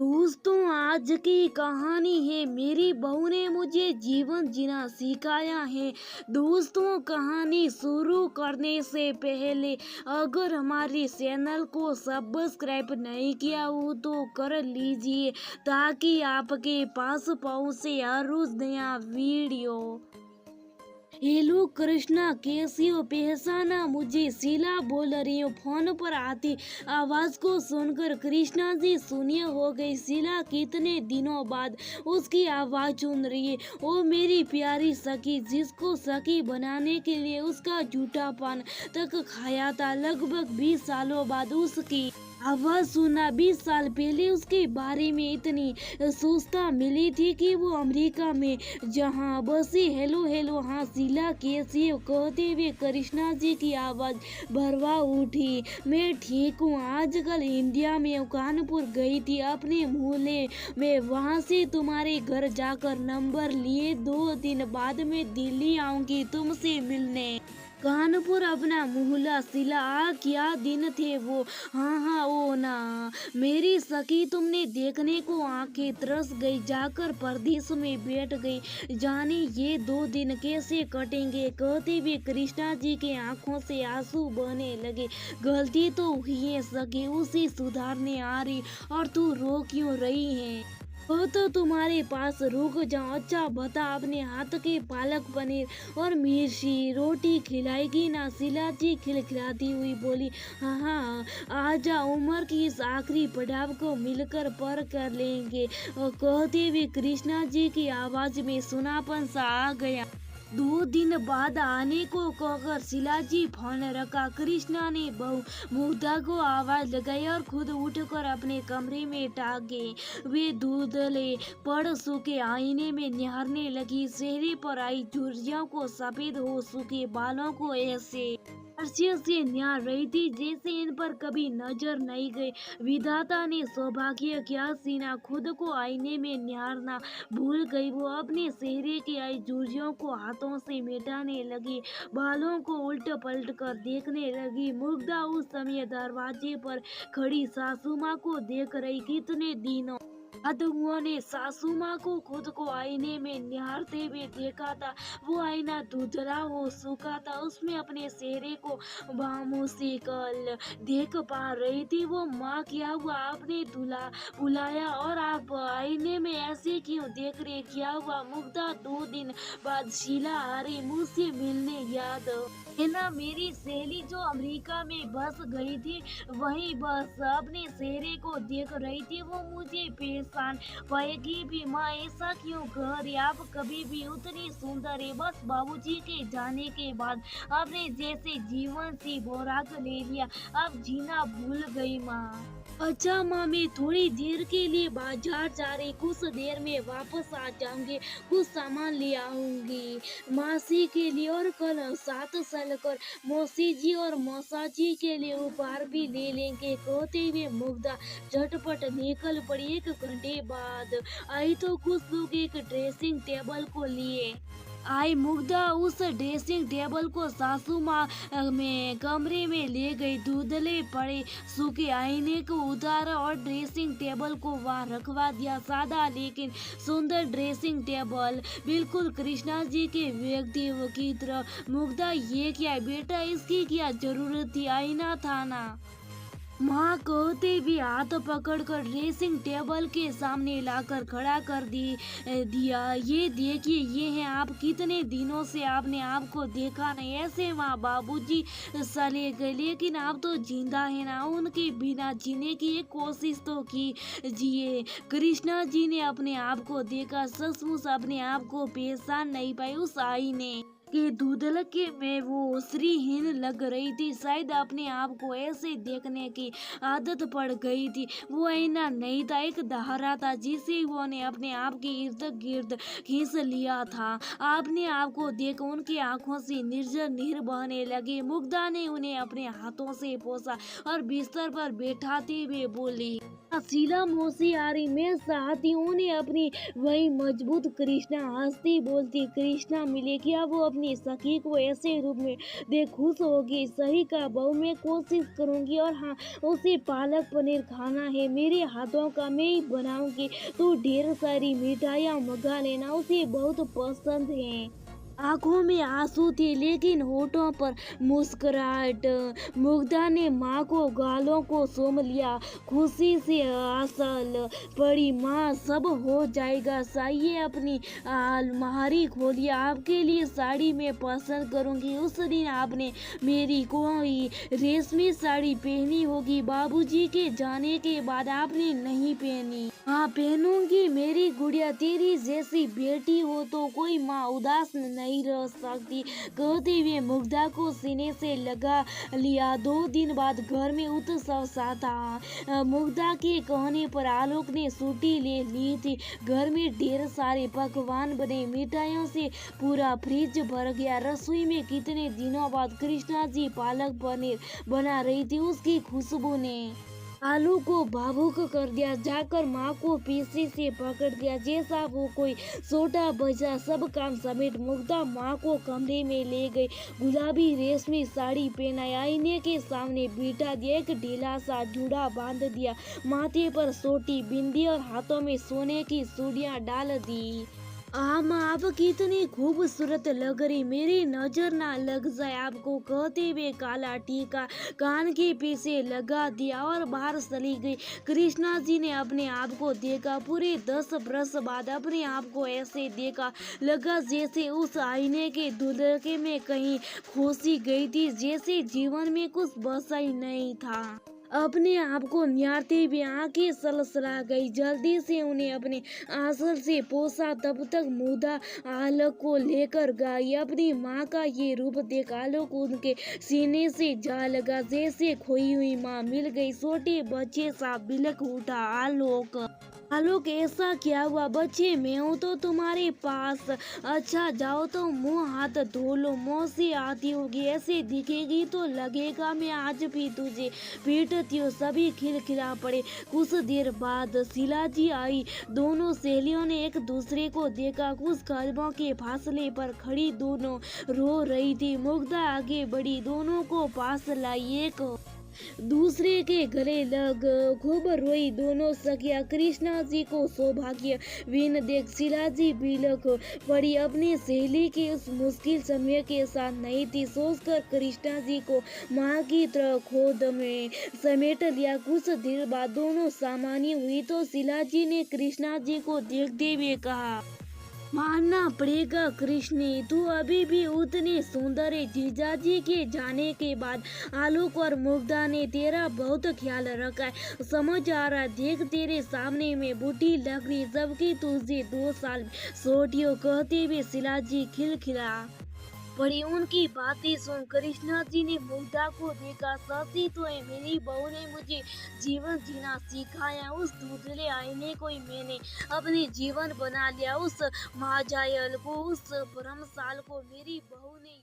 दोस्तों, आज की कहानी है मेरी बहू ने मुझे जीवन जीना सिखाया है। दोस्तों, कहानी शुरू करने से पहले अगर हमारे चैनल को सब्सक्राइब नहीं किया हो तो कर लीजिए ताकि आपके पास पहुंचे हर रोज नया वीडियो। हेलो कृष्णा, कैसी हो? पहचाना मुझे? शीला बोल रही हूँ। फोन पर आती आवाज को सुनकर कृष्णा जी शून्य हो गई। शीला कितने दिनों बाद उसकी आवाज सुन रही है। ओ मेरी प्यारी सखी, जिसको सखी बनाने के लिए उसका झूठा पान तक खाया था। लगभग 20 सालों बाद उसकी आवाज सुना। 20 साल पहले उसके बारे में इतनी सूचना मिली थी कि वो अमेरिका में जहाँ बसी। हेलो हेलो, हाँ शीला कैसी हो? कहते हुए कृष्णा जी की आवाज भरवा उठी। मैं ठीक हूँ, आजकल इंडिया में कानपुर गई थी अपने मूल्य में। वहाँ से तुम्हारे घर जाकर नंबर लिए। 2 दिन बाद मैं दिल्ली आऊंगी तुमसे मिलने। कानपुर अपना मुहला सिला। क्या दिन थे वो। हाँ हाँ, वो ना मेरी सखी, तुमने देखने को आंखें तरस गई। जाकर परदेश में बैठ गई। जाने ये 2 दिन कैसे कटेंगे। कहते हुए कृष्णा जी के आंखों से आंसू बहने लगे। गलती तो हुई है सखी, उसे सुधारने आ रही और तू रो क्यों रही है? वो तो तुम्हारे पास रुक जाओ। अच्छा बता, अपने हाथ के पालक पनीर और मिर्ची रोटी खिलाएगी ना? शीला जी खिलखिलाती हुई बोली। हाँ हाँ, आजा, उम्र की इस आखिरी पड़ाव को मिलकर पार कर लेंगे। और कहते हुए कृष्णा जी की आवाज में सुनापन सा आ गया। 2 दिन बाद आने को कहकर शीला जी फोन रखा। कृष्णा ने बहू मुग्धा को आवाज लगाई और खुद उठकर अपने कमरे में टाग गए। वे धुंधले पड़ सूखे आईने में निहारने लगी। चेहरे पर आई झुर्रियों को, सफेद हो सूखे बालों को ऐसे आश्चर्य से निहार रही थी जैसे इन पर कभी नजर नहीं गई। विधाता ने सौभाग्य क्या सीना, खुद को आईने में निहारना भूल गई। वो अपने चेहरे की आई झुर्रियों को हाथों से मिटाने लगी, बालों को उल्ट पलट कर देखने लगी। मुग्धा उस समय दरवाजे पर खड़ी सासू माँ को देख रही। कितने दिनों बाद उन्होंने सासू माँ को खुद को आईने में निहारते हुए देखा था। वो आईना धुंधला हो चुका था, उसमें अपने चेहरे को खामोशी कल देख पा रही थी। वो माँ, क्या हुआ? आपने बुलाया और आप आईने में ऐसे क्यों देख रहे? क्या हुआ? मुग्धा, 2 दिन बाद शीला आ रही मुझसे मिलने, याद है ना? मेरी सहेली जो अमेरिका में बस गई थी, वही बस अपने चेहरे को देख रही थी। वो मुझे पहचान पाएगी भी। माँ, ऐसा क्यों कह रही? आप कभी भी उतनी सुंदर है। बस बाबूजी के जाने के बाद आपने जैसे जीवन से बोराक ले लिया, अब जीना भूल गई माँ। अच्छा माँ, मैं थोड़ी देर के लिए बाजार जा रही, कुछ देर में वापस आ जाऊंगी। कुछ सामान ले आऊंगी मासी के लिए और कल साथ चलकर मौसी जी और मौसा जी के लिए उपहार भी ले लेंगे। कहते हुए मुग्धा झटपट निकल पड़ी। 1 घंटे बाद आई तो कुछ लोग एक ड्रेसिंग टेबल को लिए आई। मुग्धा उस ड्रेसिंग टेबल को सासू माँ में कमरे में ले गई। धुंधले पड़े सूखे आईने को उतारा और ड्रेसिंग टेबल को वहां रखवा दिया। सादा लेकिन सुंदर ड्रेसिंग टेबल, बिल्कुल कृष्णा जी के व्यक्तित्व की तरह। मुग्धा, ये क्या है बेटा? इसकी क्या जरूरत थी? आईना था ना। माँ कहते भी हाथ पकड़कर ड्रेसिंग टेबल के सामने लाकर खड़ा कर दिया। ये देखिए, ये है आप। कितने दिनों से आपने आपको देखा नहीं। ऐसे माँ बाबूजी चले गए लेकिन आप तो जिंदा है ना। उनके बिना जीने की एक कोशिश तो कीजिए। कृष्णा जी ने अपने आप को देखा। सचमुच अपने आप को पहचान नहीं पाई। उस आईने के धुंधल के में वो श्रीहीन लग रही थी। शायद अपने आप को ऐसे देखने की आदत पड़ गई थी। वो आईना नहीं था, एक दहारा था जिसे उन्होंने अपने आप के इर्द गिर्द खींच लिया था। आपने आपको देख उनकी आंखों से निर्जर नीर बहने लगी। मुग्धा ने उन्हें अपने हाथों से पोसा और बिस्तर पर बैठाते हुए बोली, शीला मौसी आ रही, मैं साथियों ने अपनी वही मजबूत कृष्णा हंसती बोलती कृष्णा मिले, क्या वो अपनी सखी को ऐसे रूप में देख खुश होगी। सही का बहू, मैं कोशिश करूंगी, और हाँ, उसे पालक पनीर खाना है, मेरे हाथों का मैं ही बनाऊंगी। तू ढेर सारी मिठाइयाँ मंगा लेना, उसे बहुत पसंद है। आंखों में आंसू थे लेकिन होठों पर मुस्कुराहट। मुग्धा ने माँ को गालों को चूम लिया, खुशी से आसल पड़ी। माँ, सब हो जाएगा, साइए अपनी अलमारी खोलिए, आपके लिए साड़ी मैं पसंद करूंगी। उस दिन आपने मेरी कोई रेशमी साड़ी पहनी होगी, बाबूजी के जाने के बाद आपने नहीं पहनी। हाँ, पहनूंगी मेरी गुड़िया, तेरी जैसी बेटी हो तो कोई माँ उदास नहीं रह सकती, कहते हुए मुग्धा को सीने से लगा लिया। 2 दिन बाद घर में उत्सव सा था। मुग्धा के कहने पर आलोक ने छुट्टी ले ली थी। घर में ढेर सारे पकवान बने, मिठाइयों से पूरा फ्रिज भर गया। रसोई में कितने दिनों बाद कृष्णा जी पालक पनीर बना रही थी, उसकी खुशबू ने आलू को भावुक कर दिया। जाकर माँ को पीछे से पकड़ दिया, जैसा वो कोई छोटा बच्चा। सब काम समेट मुग्धा माँ को कमरे में ले गई, गुलाबी रेशमी साड़ी पहनाई, आईने के सामने बिठा दिया, एक ढीला सा जूड़ा बांध दिया, माथे पर सोटी बिंदी और हाथों में सोने की चूड़ियां डाल दी। आम, आप कितनी खूबसूरत लग रही, मेरी नजर ना लग जाए आपको, कहते हुए काला टीका कान के पीछे लगा दिया और बाहर चली गई। कृष्णा जी ने अपने आप को देखा, पूरे 10 बरस बाद अपने आप को ऐसे देखा, लगा जैसे उस आईने के धुंधलके में कहीं खोसी गई थी, जैसे जीवन में कुछ बचा ही नहीं था। अपने आप को निहारते हुए आंखें सलसला गई, जल्दी से उन्हें अपने आंचल से पोसा। तब तक मुग्धा आलोक को लेकर गई। अपनी माँ का ये रूप देख आलोक उनके सीने से जा लगा, जैसे खोई हुई माँ मिल गई। छोटे बच्चे सा बिलख उठा आलोक। आलोक, ऐसा क्या हुआ बच्चे, मैं हूँ तो तुम्हारे पास। अच्छा, जाओ तो मुंह हाथ धो लो, मौसी आती होगी, ऐसे दिखेगी तो लगेगा मैं आज भी तुझे पीटती हूँ। सभी खिलखिला पड़े। कुछ देर बाद शीला जी आई। दोनों सहेलियों ने एक दूसरे को देखा, कुछ कदमों के फासले पर खड़ी दोनों रो रही थी। मुग्धा आगे बढ़ी, दोनों को पास लाई, एक दूसरे के गले लग खूब रोई। दोनों सखिया कृष्णा जी को सौभाग्य विन देख शीला जी बिलख पड़ी, अपनी सहेली के उस मुश्किल समय के साथ नहीं थी। सोचकर कृष्णा जी को माँ की तरह खोद में समेट लिया। कुछ देर बाद दोनों सामान्य हुई तो शीला जी ने कृष्णा जी को देखते हुए कहा, मानना पड़ेगा कृष्णी, तू अभी भी उतनी सुंदर है। जीजाजी के जाने के बाद आलोक और मुग्धा ने तेरा बहुत ख्याल रखा है, समझ आ रहा। देख, तेरे सामने में बूढ़ी लग रही, जबकि तुझे 2 साल छोटी हो, कहते हुए शीला जी खिलखिला पड़ी। उनकी बातें सुन कृष्णा जी ने मुग्धा को देखा, सची तो है, मेरी बहू ने मुझे जीवन जीना सिखाया। उस धुंधले आईने को ही मैंने अपने जीवन बना लिया, उस महाजायल को, उस ब्रह्मशाल को मेरी बहू ने